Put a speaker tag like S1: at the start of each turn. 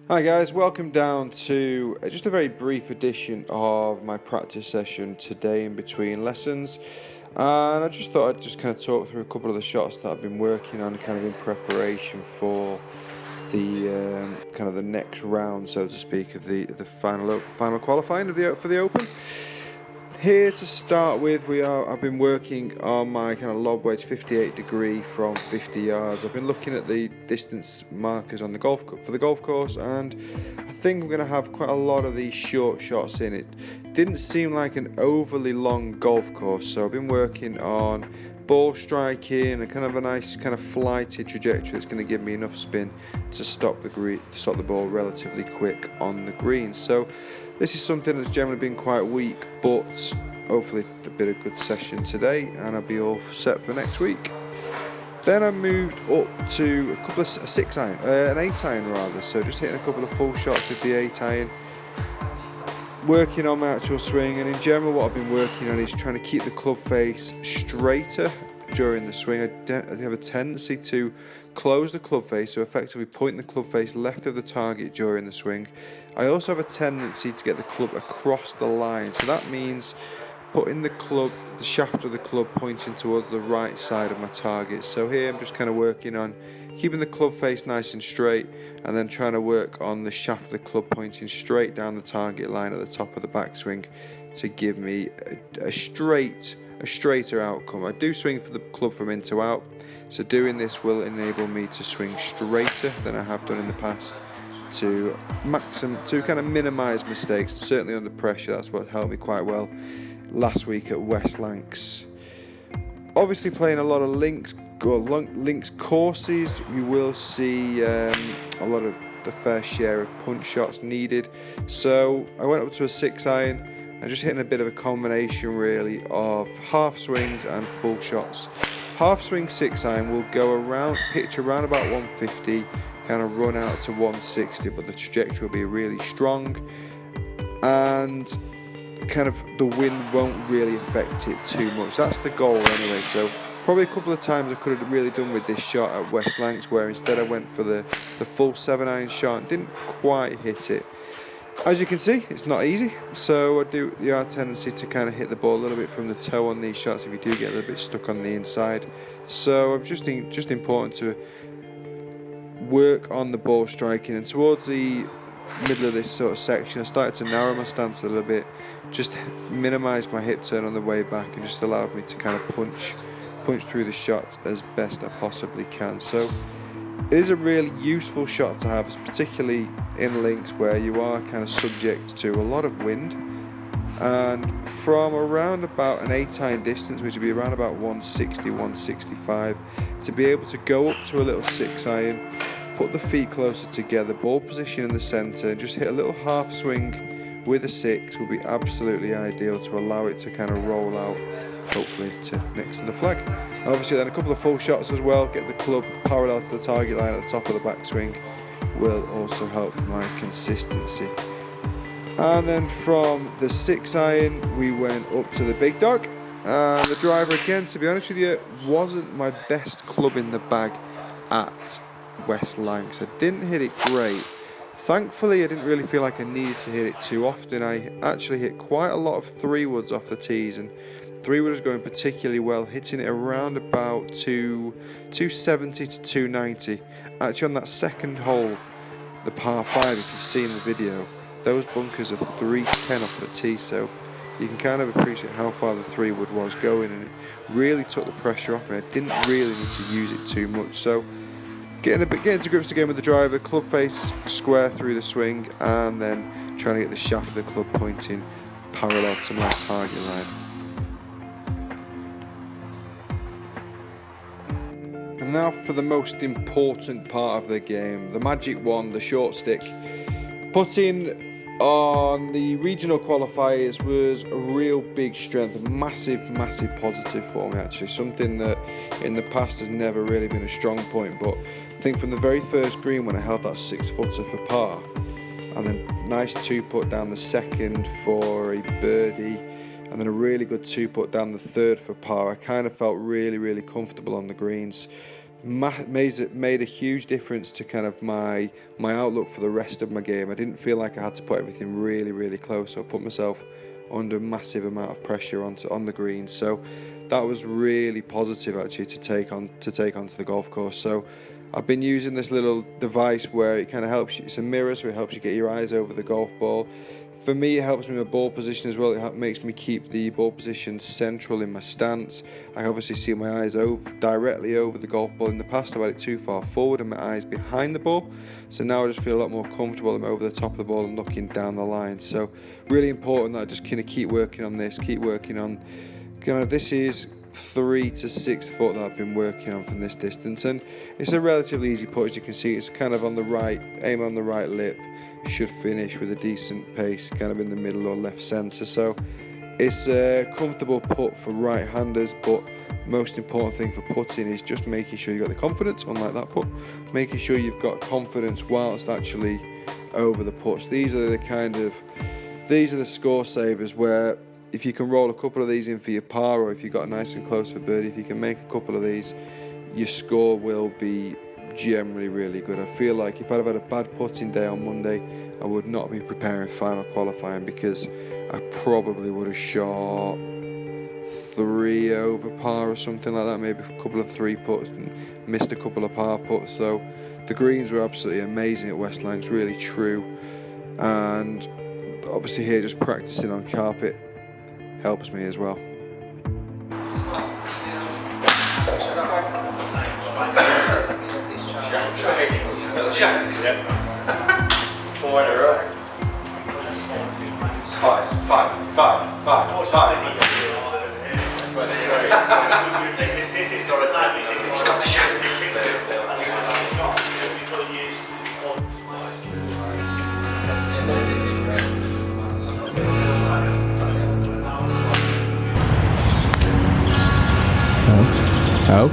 S1: Hi guys, welcome down to just a very brief edition of my practice session today in between lessons. And I just thought I'd just kind of talk through a couple of the shots that I've been working on kind of in preparation for the kind of the next round, so to speak, of the final qualifying for the Open. Here to start with, I've been working on my kind of lob wedge 58 degree from 50 yards. I've been looking at the distance markers on the golf course, and I think I'm going to have quite a lot of these short shots in it. Didn't seem like an overly long golf course, so I've been working on ball striking and kind of a nice kind of flighted trajectory that's going to give me enough spin to stop the ball relatively quick on the green. So this is something that's generally been quite weak, but hopefully a bit of good session today and I'll be all set for next week. Then I moved up to an 8 iron rather, so just hitting a couple of full shots with the 8 iron, working on my actual swing. And in general what I've been working on is trying to keep the club face straighter during the swing. I have a tendency to close the club face, so effectively pointing the club face left of the target during the swing. I also have a tendency to get the club across the line, so that means putting the shaft of the club pointing towards the right side of my target. So here I'm just kind of working on keeping the club face nice and straight, and then trying to work on the shaft of the club pointing straight down the target line at the top of the backswing to give me a straighter outcome. I do swing for the club from in to out, so doing this will enable me to swing straighter than I have done in the past to kind of minimize mistakes. Certainly under pressure, that's what helped me quite well last week at West Lancs. Obviously playing a lot of links courses, we will see a lot of the fair share of punch shots needed. So I went up to a 6 iron and just hitting a bit of a combination really of half swings and full shots. Half swing 6 iron will pitch around about 150, kind of run out to 160, but the trajectory will be really strong and kind of the wind won't really affect it too much. That's the goal anyway. So probably a couple of times I could have really done with this shot at West Lancs, where instead I went for the full 7 iron shot and didn't quite hit it. As you can see, it's not easy, so you have a tendency to kind of hit the ball a little bit from the toe on these shots if you do get a little bit stuck on the inside. So it's just important to work on the ball striking, and towards the middle of this sort of section I started to narrow my stance a little bit, just minimise my hip turn on the way back, and just allowed me to kind of punch through the shot as best I possibly can. So it is a really useful shot to have, particularly in links where you are kind of subject to a lot of wind. And from around about an 8 iron distance, which would be around about 160, 165, to be able to go up to a little 6 iron, put the feet closer together, ball position in the centre, and just hit a little half swing with a 6 would be absolutely ideal to allow it to kind of roll out, hopefully to next to the flag. And obviously then a couple of full shots as well, get the club parallel to the target line at the top of the backswing will also help my consistency. And then from the 6 iron we went up to the big dog, and the driver again, to be honest with you, wasn't my best club in the bag at West Lancs. I didn't hit it great. Thankfully I didn't really feel like I needed to hit it too often. I actually hit quite a lot of 3-woods off the tees, and 3-wood was going particularly well, hitting it around about 270 to 290. Actually on that second hole, the par 5, if you've seen the video, those bunkers are 310 off the tee, so you can kind of appreciate how far the 3-wood was going, and it really took the pressure off me. I didn't really need to use it too much. So getting to grips again with the driver, club face square through the swing, and then trying to get the shaft of the club pointing parallel to my target line. And now for the most important part of the game, the magic one, the short stick. Putting on the regional qualifiers was a real big strength, a massive positive for me actually, something that in the past has never really been a strong point. But I think from the very first green when I held that 6-footer for par, and then nice 2-putt down the second for a birdie, and then a really good 2-putt down the third for par, I kind of felt really comfortable on the greens. made a huge difference to kind of my outlook for the rest of my game. I didn't feel like I had to put everything really close. So I put myself under a massive amount of pressure on the green. So that was really positive actually to take onto the golf course. So I've been using this little device where it kind of helps you. It's a mirror, so it helps you get your eyes over the golf ball. For me, it helps me with my ball position as well. It makes me keep the ball position central in my stance. I obviously see my eyes directly over the golf ball. In the past, I've had it too far forward and my eyes behind the ball. So now I just feel a lot more comfortable. I'm over the top of the ball and looking down the line. So really important that I just kind of keep working on this, keep working on. This is 3 to 6 foot that I've been working on from this distance, and it's a relatively easy putt. As you can see, it's kind of on the right, aim on the right lip, should finish with a decent pace kind of in the middle or left centre. So it's a comfortable putt for right-handers, but most important thing for putting is just making sure you've got the confidence, unlike that putt, making sure you've got confidence whilst actually over the putts. These are the score savers where if you can roll a couple of these in for your par, or if you've got nice and close for birdie, if you can make a couple of these, your score will be generally really good. I feel like if I'd have had a bad putting day on Monday, I would not be preparing final qualifying, because I probably would have shot 3 over par or something like that, maybe a couple of 3 putts and missed a couple of par putts. So the greens were absolutely amazing at West Lancs, really true, and obviously here just practicing on carpet helps me as well.
S2: Shanks. 4 in a row. 5. It's got the shanks.
S3: Oh.